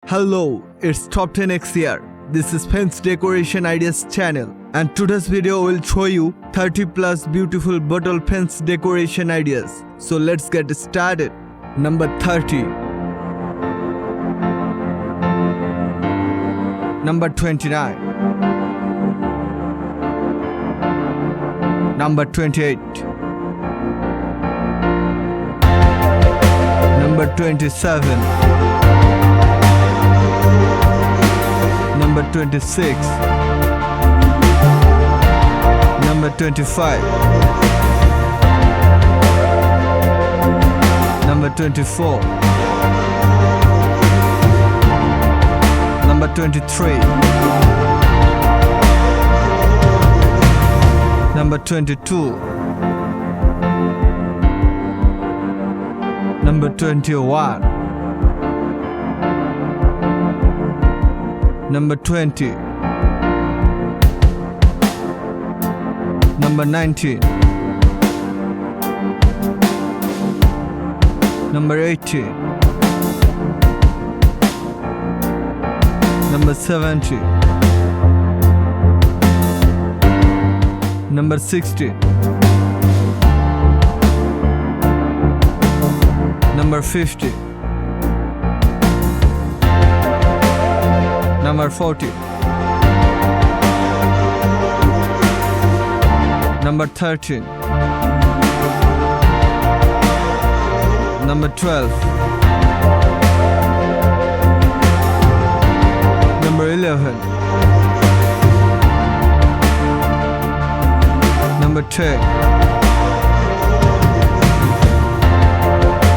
Hello, it's Top 10X here. This is Fence Decoration Ideas channel, and today's video will show you 30 plus beautiful bottle fence decoration ideas. So let's get started. Number 30. Number 29. Number 28. Number 27. Number 26. Number 25. Number 24. Number 23. Number 22. Number 21. Number 20. Number 19. Number 18. Number 70. Number 60. Number 50. Number 40. Number 13. Number 12. Number 11. Number 10.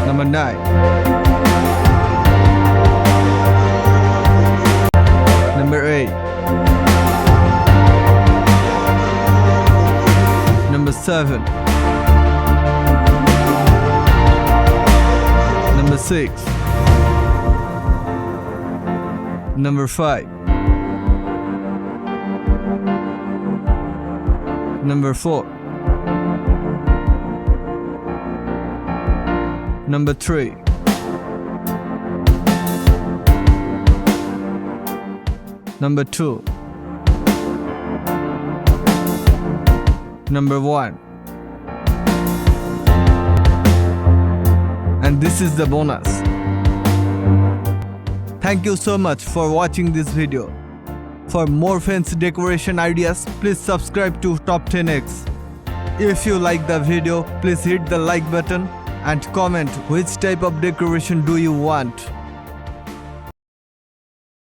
Number 9. Number 8. Number 7. Number 6. Number 5. Number 4. Number 3. Number 2. Number 1. And this is the bonus. Thank you so much for watching this video. For more fence decoration ideas, please subscribe to Top 10X. If you like the video, please hit the like button and comment which type of decoration do you want.